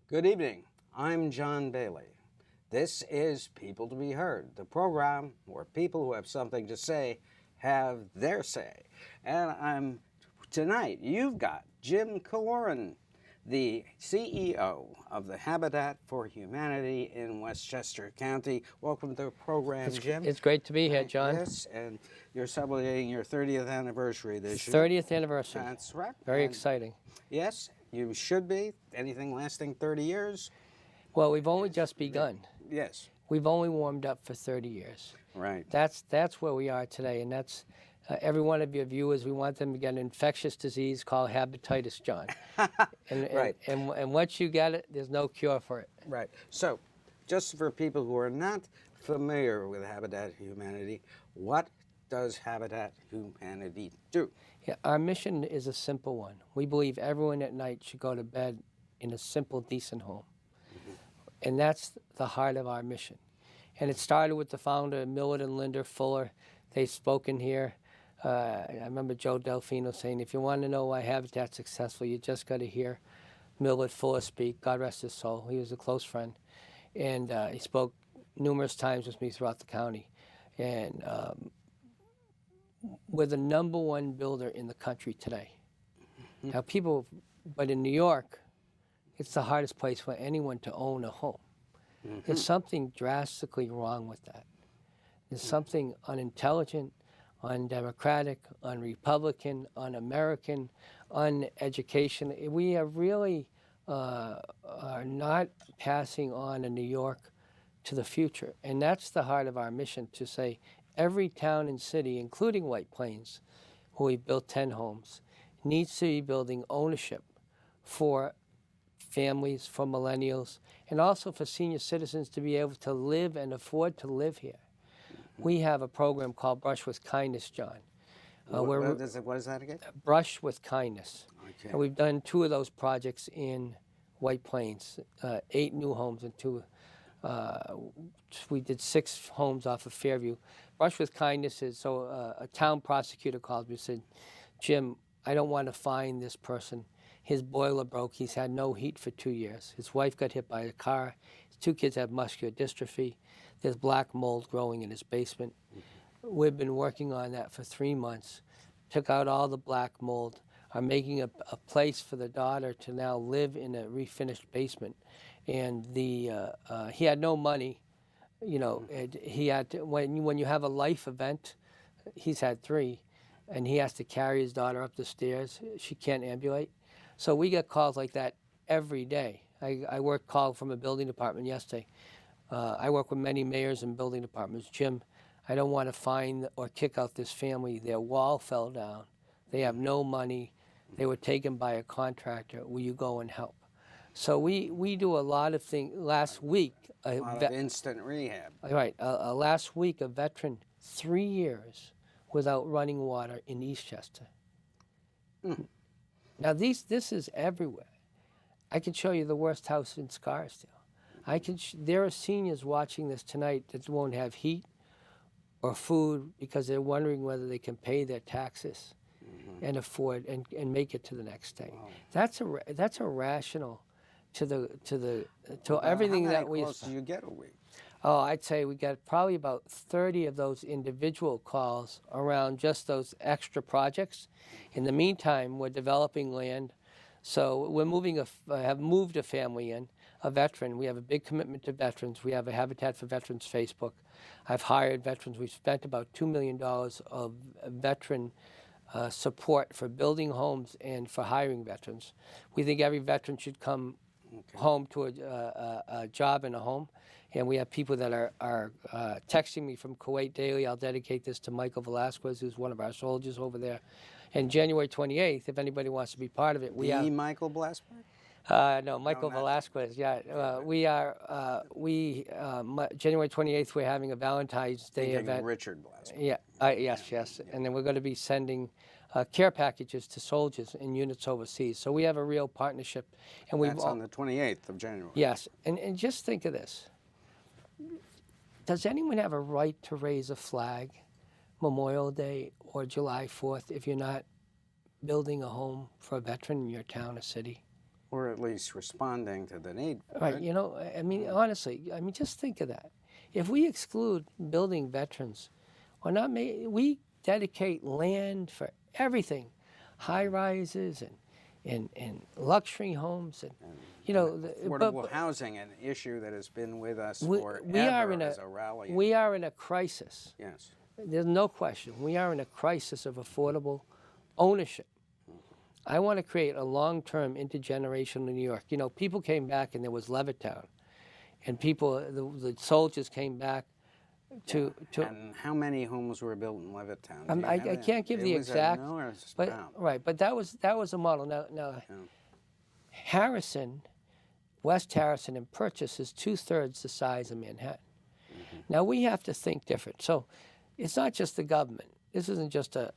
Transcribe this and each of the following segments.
Good evening. I'm John Bailey. This is People to be Heard, the program where people who have something to say have their say. And tonight you've got Jim Killoran, the CEO of the Habitat for Humanity in Westchester County. Welcome to the program, Jim. It's great to be here, John. Yes, and you're celebrating your 30th anniversary this year. 30th anniversary. That's right. Very exciting. Yes, you should be. Anything lasting 30 years? Well, we've only just begun. Yes. We've only warmed up for 30 years. Right. That's where we are today, and that's every one of your viewers. We want them to get an infectious disease called hepatitis, John. Right. And once you get it, there's no cure for it. Right. So, just for people who are not familiar with Habitat Humanity, what does Habitat Humanity do? Yeah, our mission is a simple one. We believe everyone at night should go to bed in a simple, decent home. And that's the heart of our mission. And it started with the founder, Millard and Linda Fuller. They've spoken here. I remember Joe Delfino saying, if you want to know why Habitat's successful, you just got to hear Millard Fuller speak. God rest his soul. He was a close friend. And he spoke numerous times with me throughout the county. And we're the #1 builder in the country today. Now but in New York, it's the hardest place for anyone to own a home. There's something drastically wrong with that. There's something unintelligent, undemocratic, unrepublican, un-American, uneducation. We are really are not passing on in New York to the future. And that's the heart of our mission, to say every town and city, including White Plains, where we've built 10 homes, needs to be building ownership for families, for millennials, and also for senior citizens to be able to live and afford to live here. We have a program called Brush with Kindness, John. What is that again? Brush with Kindness. Okay. And we've done 2 of those projects in White Plains, 8 new homes and 2. We did 6 homes off of Fairview. Brush with Kindness is, so a town prosecutor called me and said, Jim, I don't want to fine this person. His boiler broke. He's had no heat for 2 years. His wife got hit by a car. His 2 kids have muscular dystrophy. There's black mold growing in his basement. We've been working on that for 3 months. Took out all the black mold. Are making a place for the daughter to now live in a refinished basement. And he had no money. You know, he had to, when you have a life event, he's had 3, and he has to carry his daughter up the stairs. She can't ambulate. So we get calls like that every day. I work call from a building department yesterday. I work with many mayors and building departments. Jim, I don't want to fine or kick out this family. Their wall fell down. They have no money. They were taken by a contractor. Will you go and help? So we do a lot of things. Last week, A lot of instant rehab. Right. Last week, a veteran, 3 years without running water in Eastchester. Now, this is everywhere. I can show you the worst house in Scarsdale. There are seniors watching this tonight that won't have heat or food because they're wondering whether they can pay their taxes and afford and make it to the next day. Wow. That's irrational to everything that we. How many calls do you get a week? Oh, I'd say we get probably about 30 of those individual calls around just those extra projects. In the meantime, we're developing land. So we're have moved a family in, a veteran. We have a big commitment to veterans. We have a Habitat for Veterans Facebook. I've hired veterans. We've spent about $2 million of veteran support for building homes and for hiring veterans. We think every veteran should come home to a job in a home. And we have people that are texting me from Kuwait daily. I'll dedicate this to Michael Velasquez, who's one of our soldiers over there. And January 28th, if anybody wants to be part of it, we have Michael Blasberg? No, Michael Velasquez. Yeah, January 28th, we're having a Valentine's Day event. Richard Blasberg. Yeah, yes. And then we're going to be sending care packages to soldiers in units overseas. So we have a real partnership. And That's on the 28th of January. Yes, and just think of this. Does anyone have a right to raise a flag Memorial Day or July 4th if you're not building a home for a veteran in your town or city? Or at least responding to the need for Right, it. you know, I mean, honestly, I mean, just think of that. If we exclude building veterans, we dedicate land for everything, high rises and luxury homes, and you know, Affordable housing, an issue that has been with us we are forever in as a rally. we are in a crisis. Yes. There's no question. We are in a crisis of affordable ownership. I want to create a long-term intergenerational New York. You know, people came back and there was Levittown, and the soldiers came back to. And how many homes were built in Levittown? Do you I have that? can't give the It was a exact, enormous but amount. right, but that was a model. Now, Harrison, West Harrison, and Purchase is 2/3 the size of Manhattan. Now we have to think different. So, it's not just the government. This isn't just a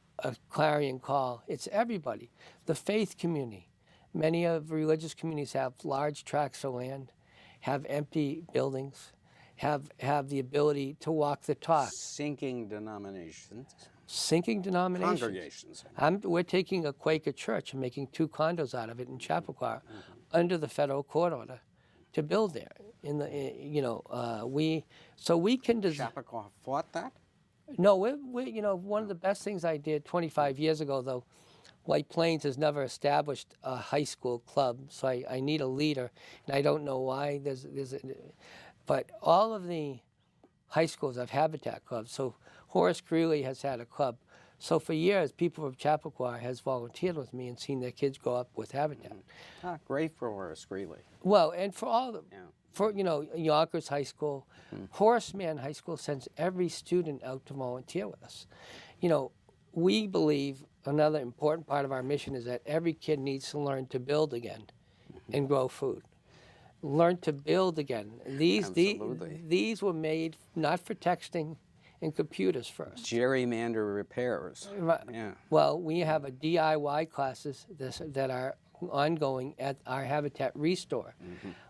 clarion call. It's everybody. The faith community. Many of religious communities have large tracts of land, have empty buildings, have the ability to walk the talk. Sinking denominations. Sinking denominations. Congregations. We're taking a Quaker church and making 2 condos out of it in Chappaqua under the federal court order to build there. We can design. Chappaqua fought that? No, one of the best things I did 25 years ago, though, White Plains has never established a high school club, so I need a leader, and I don't know why. But all of the high schools have habitat clubs. So Horace Greeley has had a club. So for years, people from Chappaqua has volunteered with me and seen their kids grow up with habitat. Great for Horace Greeley. Well, and for all the, for Yonkers High School, Horace Mann High School sends every student out to volunteer with us. We believe another important part of our mission is that every kid needs to learn to build again and grow food. Learn to build again. These were made not for texting and computers first. Gerrymander repairs. Yeah. Well, we have a DIY classes that are ongoing at our Habitat Restore. I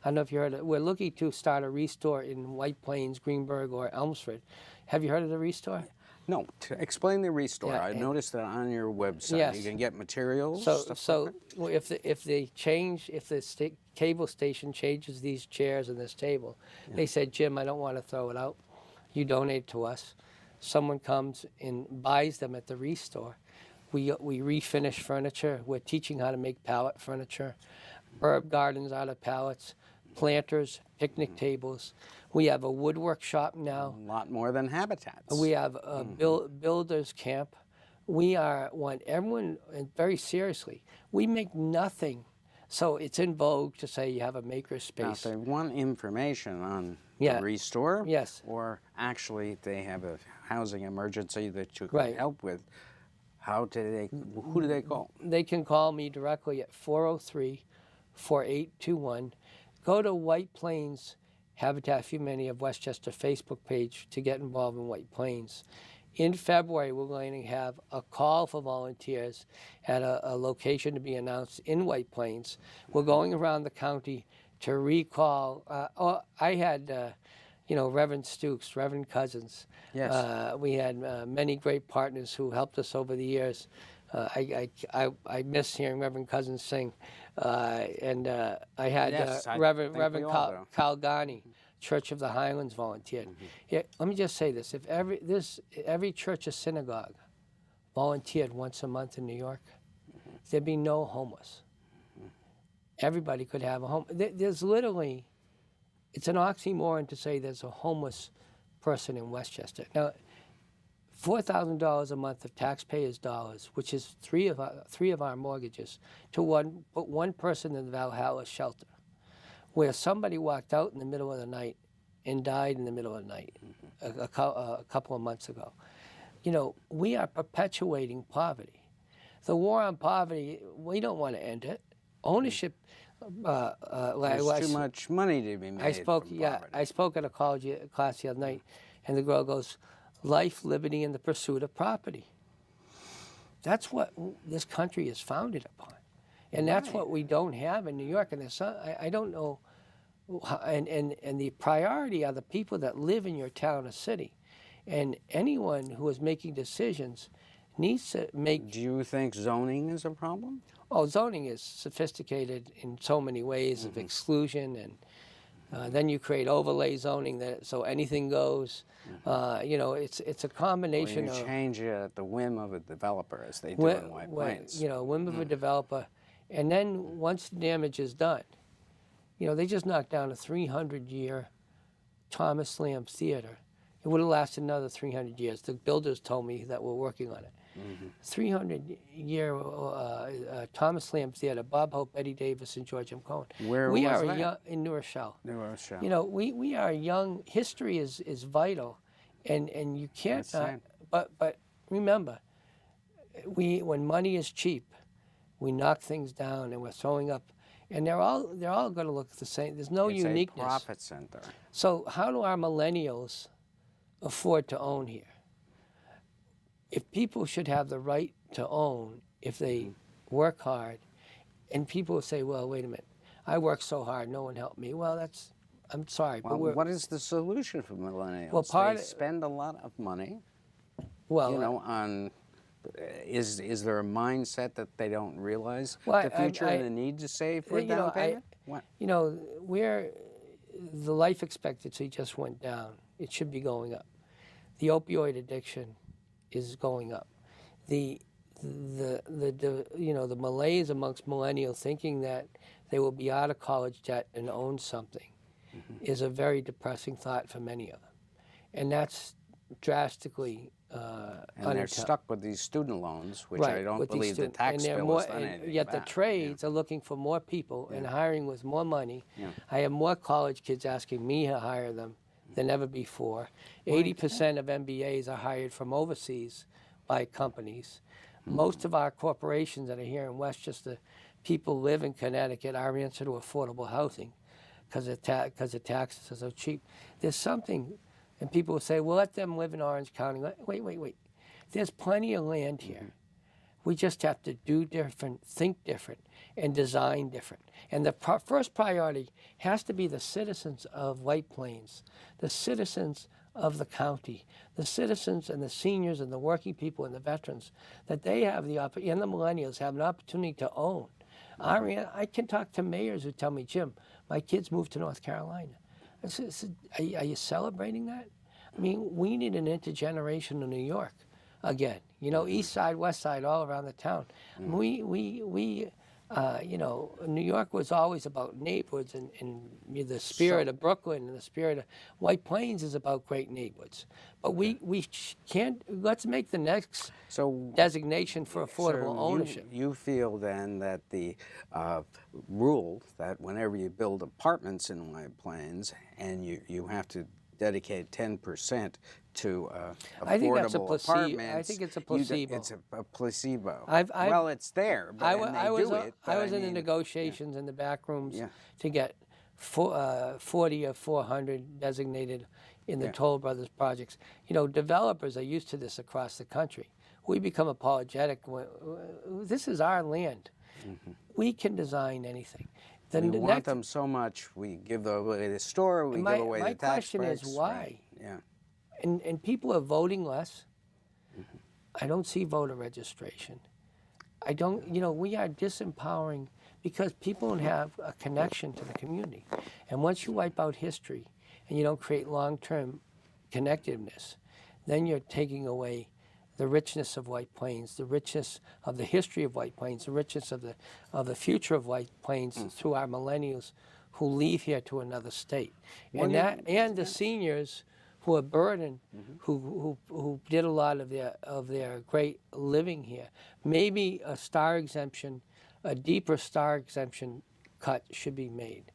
don't know if you heard of it. We're looking to start a Restore in White Plains, Greenburgh, or Elmsford. Have you heard of the Restore? No, to explain the Restore. Yeah, I noticed that on your website. Yes. You can get materials. So if the cable station changes these chairs and this table, they said, Jim, I don't want to throw it out. You donate to us. Someone comes and buys them at the Restore. We refinish furniture. We're teaching how to make pallet furniture, herb gardens out of pallets, planters, picnic tables. We have a woodwork shop now. A lot more than habitats. We have a builder's camp. We want everyone, and very seriously, we make nothing. So it's in vogue to say you have a maker space. Now, if they want information on Yeah. the Restore, Yes. or actually they have a housing emergency that you can help with, who do they call? They can call me directly at 403-4821. Go to White Plains Habitat for Humanity of Westchester Facebook page to get involved in White Plains. In February, we're going to have a call for volunteers at a location to be announced in White Plains. We're going around the county to recall. I had, Reverend Stukes, Reverend Cousins. Yes. We had many great partners who helped us over the years. I miss hearing Reverend Cousins sing. I had Reverend Kalgani, Church of the Highlands, volunteered. Yeah, let me just say this: if every church or synagogue volunteered once a month in New York, there'd be no homeless. Everybody could have a home. There's literally, it's an oxymoron to say there's a homeless person in Westchester. Now, $4,000 a month of taxpayers' dollars, which is three of our mortgages, to put one person in the Valhalla shelter, where somebody walked out in the middle of the night and died in the middle of the night a couple of months ago. We are perpetuating poverty. The war on poverty, we don't want to end it. Ownership. There's too much money to be made. From poverty. I spoke at a college class the other night, and the girl goes, "Life, liberty, and the pursuit of property." That's what this country is founded upon, and that's what we don't have in New York. And I don't know, and the priority are the people that live in your town or city, and anyone who is making decisions needs to make. Do you think zoning is a problem? Oh, zoning is sophisticated in so many ways of exclusion, and then you create overlay zoning so anything goes. It's a combination Or you of change it at the whim of a developer, as they do in White Plains. whim of a developer, and then once the damage is done, they just knocked down a 300-year Thomas Lamb Theater. It would have lasted another 300 years. The builders told me that we're working on it. 300-year Thomas Lamb Theater, Bob Hope, Eddie Davis, and George M. Cohen. Where we was are that? In New Rochelle. New Rochelle. We are young. History is vital, and you can't. But remember, when money is cheap, we knock things down and we're throwing up, and they're all going to look the same. There's no uniqueness. It's a profit center. So how do our millennials afford to own here? If people should have the right to own, if they work hard, and people say, well, wait a minute, I work so hard, no one helped me. Well, I'm sorry. Well, but what is the solution for millennials? Well, they spend a lot of money, well, on, is there a mindset that they don't realize Well, the future and the need to save for a down payment? What? The life expectancy just went down. It should be going up. The opioid addiction is going up. The malaise amongst millennials thinking that they will be out of college debt and own something is a very depressing thought for many of them, and that's drastically And they're stuck with these student loans, which I don't believe the tax bill has done anything Yet about. the trades are looking for more people and hiring with more money. I have more college kids asking me to hire them than ever before. 80% of MBAs are hired from overseas by companies. Most of our corporations that are here in Westchester, people live in Connecticut. Our answer to affordable housing, because the taxes are so cheap. There's something, and people will say, well, let them live in Orange County. Wait. There's plenty of land here. We just have to do different, think different, and design different. And the first priority has to be the citizens of White Plains, the citizens of the county, the citizens and the seniors and the working people and the veterans, that they have the opportunity, and the millennials have an opportunity to own. I can talk to mayors who tell me, Jim, my kids moved to North Carolina. I said, are you celebrating that? I mean, we need an intergenerational New York again. East side, west side, all around the town. New York was always about neighborhoods, and the spirit of Brooklyn and the spirit of White Plains is about great neighborhoods. But we can't. Let's make the next designation for affordable ownership. You feel then that the rule that whenever you build apartments in White Plains and you have to dedicate 10% to affordable I think that's a placebo. apartments. I think it's a placebo. It's a placebo. Well, it's there, but I was in the mean, negotiations in the back rooms to get 40 or 400 designated in the Toll Brothers projects. Developers are used to this across the country. We become apologetic. This is our land. We can design anything. We want them so much. We give away the store. We give away the tax breaks. My question is why? Right. Yeah. And people are voting less. I don't see voter registration. I don't. We are disempowering because people don't have a connection to the community. And once you wipe out history, and you don't create long-term connectiveness, then you're taking away the richness of White Plains, the richness of the history of White Plains, the richness of the future of White Plains through our millennials who leave here to another state, and the seniors who are burdened, who did a lot of their great living here. Maybe a star exemption, a deeper star exemption cut should be made,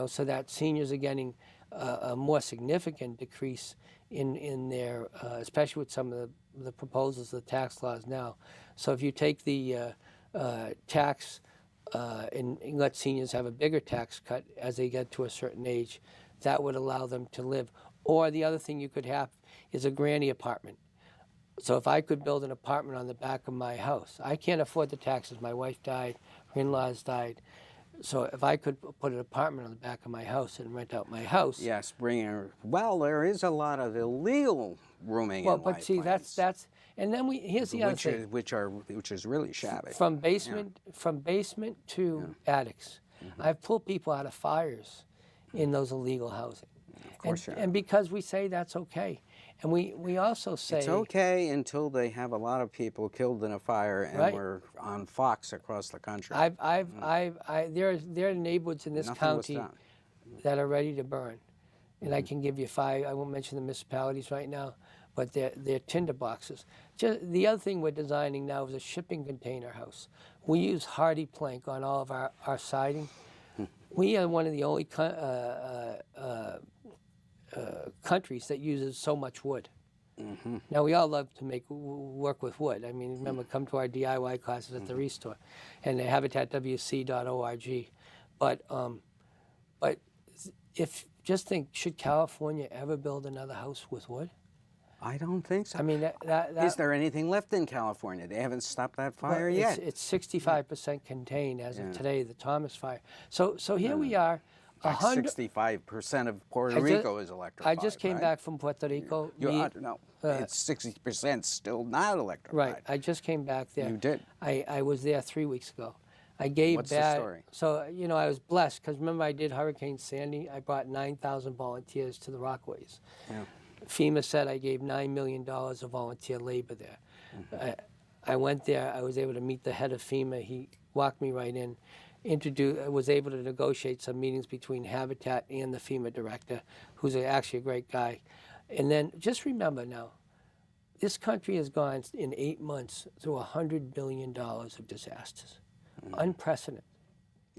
so that seniors are getting a more significant decrease in their, especially with some of the proposals of the tax laws now. So if you take the tax and let seniors have a bigger tax cut as they get to a certain age, that would allow them to live. Or the other thing you could have is a granny apartment. So if I could build an apartment on the back of my house, I can't afford the taxes. My wife died, her in-laws died. So if I could put an apartment on the back of my house and rent out my house. Yes, there is a lot of illegal rooming in White but see, Plains. And then here's the other thing. Which is really shabby. From basement to attics. I've pulled people out of fires in those illegal housing. Of course, and because we say that's okay. And we also say it's okay until they have a lot of people killed in a fire and we're on Fox across the country. There are neighborhoods in this county that are ready to burn. And I can give you 5, I won't mention the municipalities right now, but they're tinder boxes. The other thing we're designing now is a shipping container house. We use hardy plank on all of our siding. We are one of the only countries that uses so much wood. Now, we all love to work with wood. I mean, remember, come to our DIY classes at the Restore and the habitatwc.org. But just think, should California ever build another house with wood? I don't think so. I mean, is there anything left in California? They haven't stopped that fire yet. It's 65% contained as of today, the Thomas fire. So here we are. 65% of Puerto Rico is electrified. I just came back from Puerto Rico. No, it's 60% still not electrified. Right. I just came back there. You did. I was there 3 weeks ago. I gave What's the story? So, I was blessed because remember I did Hurricane Sandy. I brought 9,000 volunteers to the Rockaways. Yeah. FEMA said I gave $9 million of volunteer labor there. I went there. I was able to meet the head of FEMA. He walked me right in. I was able to negotiate some meetings between Habitat and the FEMA director, who's actually a great guy. And then just remember now, this country has gone in 8 months through $100 billion of disasters. Unprecedented.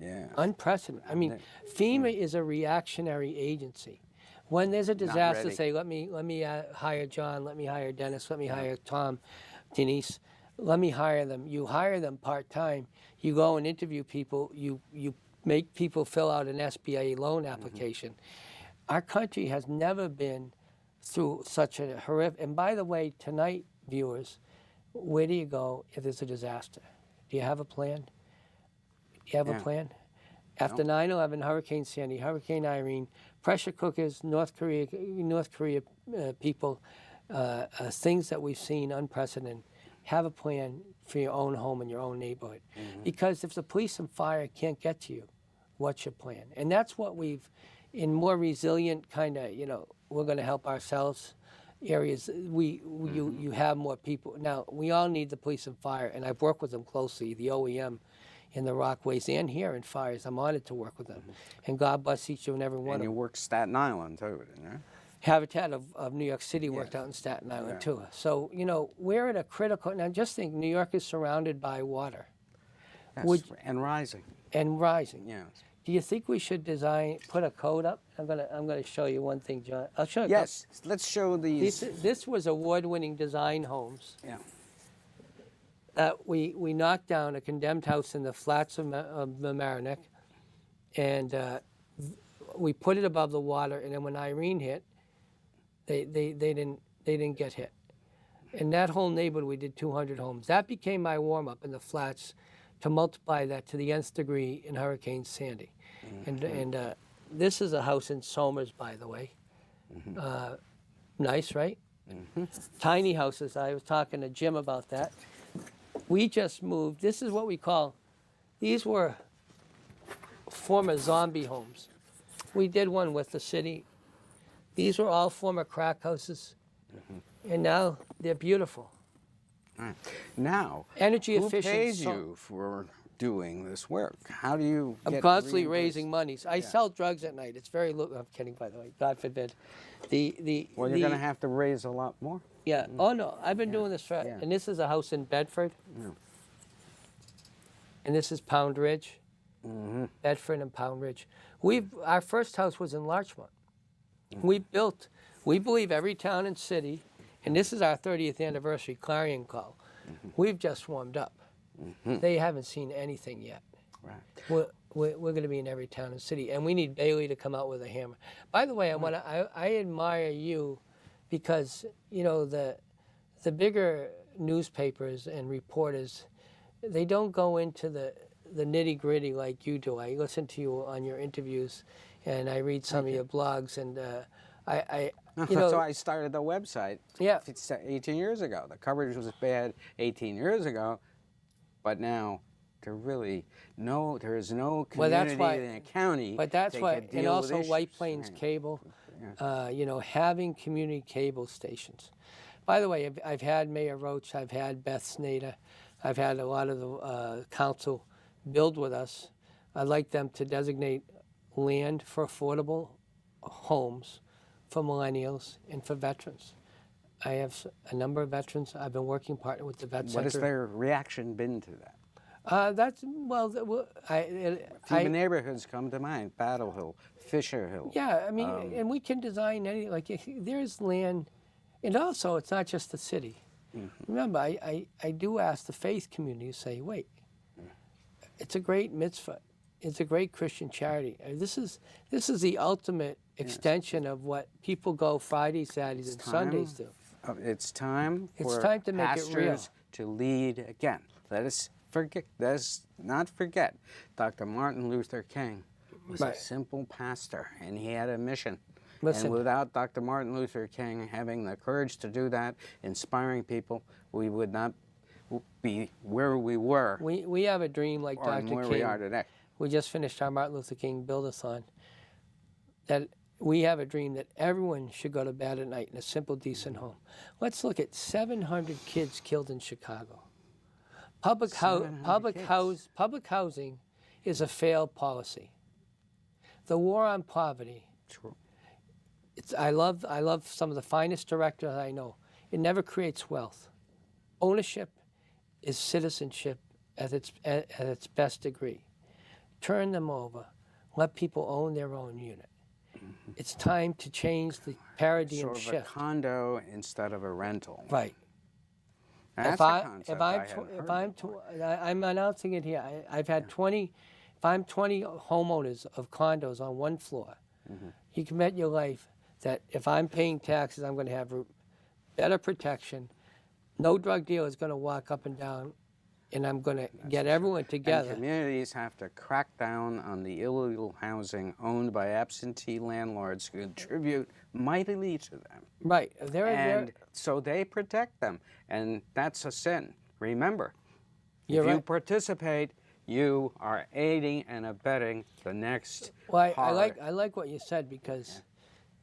Yeah. Unprecedented. I mean, FEMA is a reactionary agency. When there's a disaster, say, let me hire John, let me hire Dennis, let me hire Tom, Denise, let me hire them. You hire them part-time. You go and interview people. You make people fill out an SBA loan application. Our country has never been through such a horrific, and by the way, tonight, viewers, where do you go if there's a disaster? Do you have a plan? Do you have a plan? After 9/11, Hurricane Sandy, Hurricane Irene, pressure cookers, North Korea people, things that we've seen unprecedented. Have a plan for your own home and your own neighborhood. Because if the police and fire can't get to you, what's your plan? And that's what we've, in more resilient kind of, we're going to help ourselves areas, you have more people. Now, we all need the police and fire, and I've worked with them closely, the OEM in the Rockaways and here in fires. I'm honored to work with them. And God bless each and every one of them. And you work Staten Island, too, didn't you? Habitat of New York City worked out in Staten Island, too. So, we're at a critical, now just think, New York is surrounded by water. Yes, and rising. And rising. Yes. Do you think we should put a code up? I'm gonna show you one thing, John. I'll show you. Yes, let's show these. This was award-winning design homes. Yeah. We knocked down a condemned house in the flats of Mamaroneck, and we put it above the water. And then when Irene hit, they didn't get hit. In that whole neighborhood, we did 200 homes. That became my warm-up in the flats to multiply that to the nth degree in Hurricane Sandy. And this is a house in Somers, by the way. Nice, right? Tiny houses. I was talking to Jim about that. We just moved. This is what we call, these were former zombie homes. We did one with the city. These were all former crack houses. And now they're beautiful. Now, energy efficient. Who pays you for doing this work? How do you get I'm constantly raising money. I sell drugs at night. It's very I'm kidding, by the way. God forbid. Well, you're going to have to raise a lot more. Yeah. Oh, no. I've been doing this for... And this is a house in Bedford. And this is Pound Ridge. Bedford and Pound Ridge. Our first house was in Larchmont. We believe every town and city, and this is our 30th anniversary clarion call. We've just warmed up. They haven't seen anything yet. Right. We're going to be in every town and city, and we need Bailey to come out with a hammer. By the way, I admire you because, the bigger newspapers and reporters, they don't go into the nitty-gritty like you do. I listen to you on your interviews, and I read some of your blogs, and You know, So I started the website Yeah. 18 years ago. The coverage was bad 18 years ago, but now there is no Well, that's community why- in a county but that's that why, can and deal with also White issues. Plains Right. Cable, Yeah. you know, having community cable stations. By the way, I've had Mayor Roach, I've had Beth Snyder, I've had a lot of the council build with us. I'd like them to designate land for affordable homes for millennials and for veterans. I have a number of veterans. I've been working partner with the Vet What has Center. their reaction been to that? That's well. Few neighborhoods come to mind: Battle Hill, Fisher Hill. Yeah, I mean, and we can design any, like, if there's land, and also it's not just the city. Remember, I do ask the faith community to say, wait, it's a great mitzvah. It's a great Christian charity. This is the ultimate extension of what people go Fridays, Saturdays, and Sundays do. It's time It's for time to make it real. pastors to lead again. Let us not forget Dr. Martin Luther King was a Right. simple pastor, and he had a mission. Listen. And without Dr. Martin Luther King having the courage to do that, inspiring people, we would not be where we were We have a dream like or Dr. where King. we are today. We just finished our Martin Luther King Build-a-thon. That we have a dream that everyone should go to bed at night in a simple, decent home. Let's look at 700 kids killed in Chicago. Public housing is a failed policy. The war on poverty. True. I love some of the finest directors I know. It never creates wealth. Ownership is citizenship at its best degree. Turn them over. Let people own their own unit. It's time to change the paradigm Sort of a shift. condo instead of a rental. Right. That's If a I concept if I I'm hadn't if heard I'm before. I'm announcing it here. I've had 20. If I'm 20 homeowners of condos on one floor, you can bet your life that if I'm paying taxes, I'm going to have better protection. No drug dealer is going to walk up and down, and I'm going to get everyone And together. communities have to crack down on the illegal housing owned by absentee landlords who contribute mightily to them. Right. And so they protect them. And that's a sin. Remember, You're if you right. participate, you are aiding and abetting the next Well, horror. I like what you said, because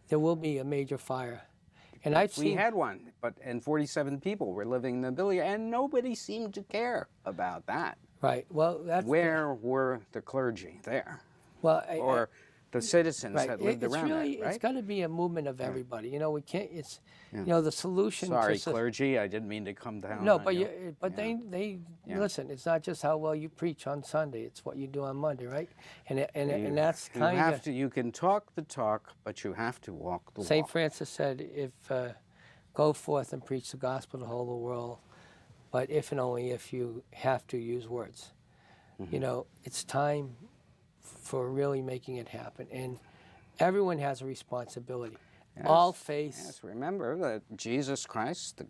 there will be a major fire, and I've We seen had one, and 47 people were living in the building, and nobody seemed to care about that. right. Well, that's Where were the clergy there? well, Or the citizens right. that lived It's around really it, right? it's got to be a movement of everybody. You know, we can't. It's you know, the solution. Sorry, to clergy, I didn't mean to come down No, on but you. they Yeah. listen. It's not just how well you preach on Sunday; it's what you do on Monday, right? And that's You kind have of to. You can talk the talk, but you have to walk the Saint walk. Francis said, "If go forth and preach the gospel to the whole world, but if and only if you have to use words." Mm-hmm. You know, it's time for really making it happen, and everyone has a responsibility. All faiths. Yes, remember that Jesus Christ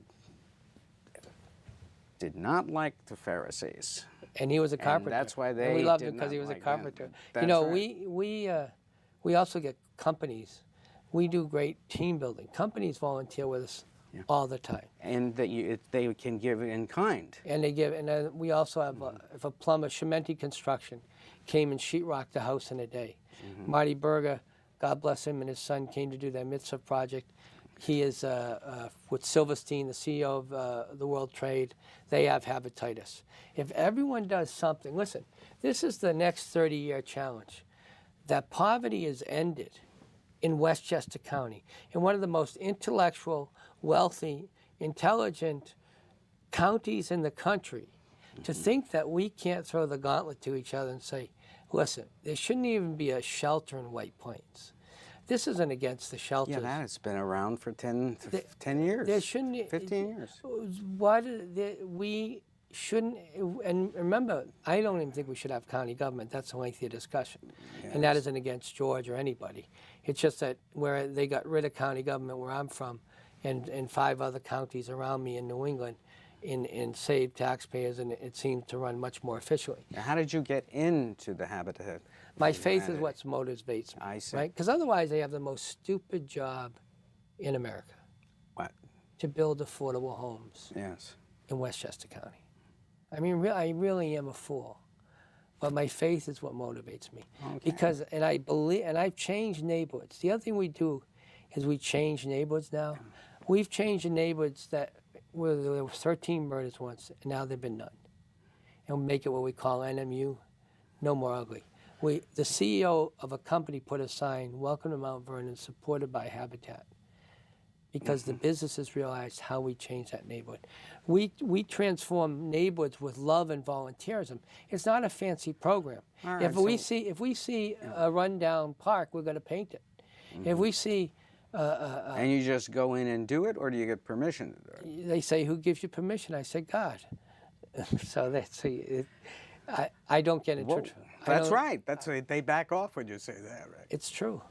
did not like the Pharisees. And he was a carpenter. that's why And they we loved did him because not he was a like him. carpenter. That's You know, right. we also get companies. We do great team building. Companies volunteer with us all the time, And that they can give in kind. and they give. And then we also have if a plumber, Chimenti Construction, came and sheetrocked the house in a day. Marty Berger, God bless him, and his son came to do their mitzvah project. He is with Silverstein, the CEO of the World Trade. They have hepatitis. If everyone does something, listen, this is the next 30-year challenge. That poverty is ended in Westchester County, in one of the most intellectual, wealthy, intelligent counties in the country. To think that we can't throw the gauntlet to each other and say, listen, there shouldn't even be a shelter in White Plains. This isn't against the shelters. Yeah, that has been around for 10 years. There shouldn't 15 years. We shouldn't, and remember, I don't even think we should have county government. That's a lengthy discussion. And that isn't against George or anybody. It's just that where they got rid of county government where I'm from, and 5 other counties around me in New England, and saved taxpayers, and it seemed to run much more efficiently. Now, how did you get into the habitat? My faith is what motivates me. I see. Right? Because otherwise they have the most stupid job in America What? to build affordable homes Yes. in Westchester County. I mean, I really am a fool, but my faith is what motivates me. Okay. Because, and I believe, and I've changed neighborhoods. The other thing we do is we change neighborhoods now. We've changed the neighborhoods that where there were 13 murders once, and now there've been none. And we make it what we call NMU, no more ugly. The CEO of a company put a sign, "Welcome to Mount Vernon, supported by Habitat," because the businesses realized how we changed that neighborhood. We transform neighborhoods with love and volunteerism. It's not a fancy program. All right, If we see a rundown park, we're going to paint it. If we see and you just go in and do it, or do you get permission to do it? they say, "Who gives you permission?" I say, "God." So that's I don't get into Whoa, it. that's right. That's why they back off when you say that, right? It's true.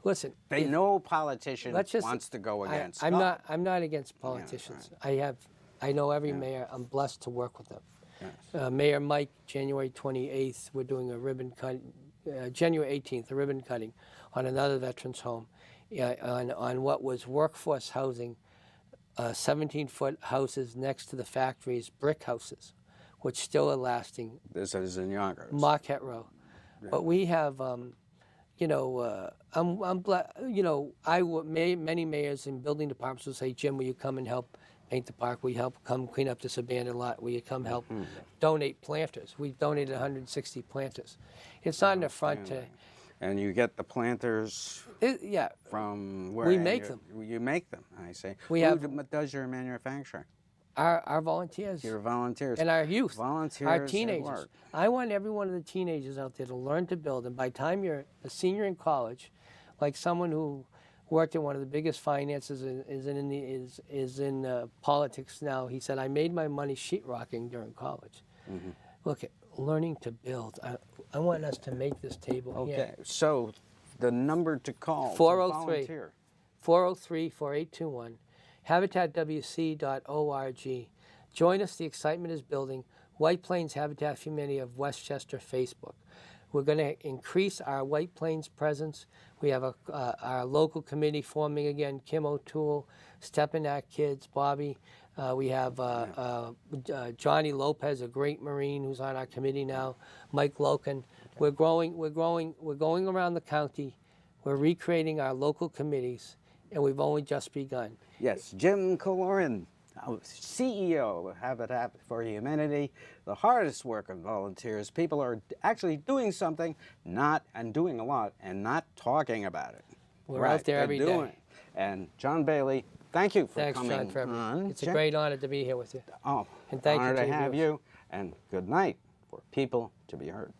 Listen, They know politician let's just- wants to go against. I'm not against politicians. I know every mayor. I'm blessed to work with them. Yes. Mayor Mike, January 28th, we're doing a ribbon cut. January 18th, a ribbon cutting on another veterans home, on what was workforce housing, 17-foot houses next to the factories, brick houses, which still are lasting. This is in Yonkers. Marquette Row. But we have, you know, many mayors in building departments will say, "Jim, will you come and help paint the park? Will you help come clean up this abandoned lot? Will you come help donate planters?" We've donated 160 planters. It's not an affront to... And you get the planters yeah. from where? We make them. You make them, I say. We Who have- does your manufacturing? Our volunteers. Your volunteers. And our youth. Volunteers Our at teenagers. work. I want every one of the teenagers out there to learn to build. And by the time you're a senior in college, like someone who worked in one of the biggest finances is in politics now, he said, "I made my money sheetrocking during college." Look at learning to build. I want us to make this table Okay, here. so the number to call to 403. volunteer. 403-4821, habitatwc.org. Join us. The excitement is building. White Plains Habitat for Humanity of Westchester Facebook. We're going to increase our White Plains presence. We have our local committee forming again, Kim O'Toole, Stepanak Kids, Bobby. We have Johnny Lopez, a great Marine who's on our committee now, Mike Loken. We're going around the county. We're recreating our local committees, and we've only just begun. Yes, Jim Killoran, CEO of Habitat for Humanity. The hardest work of volunteers. People are actually doing something, and doing a lot, and not talking about it. We're out there every day. It. And John Bailey, thank you for Thanks, coming John, for everything. on. It's a great honor to be here with you. Oh, And thank you honor to to your have viewers. you. And good night for People to be Heard.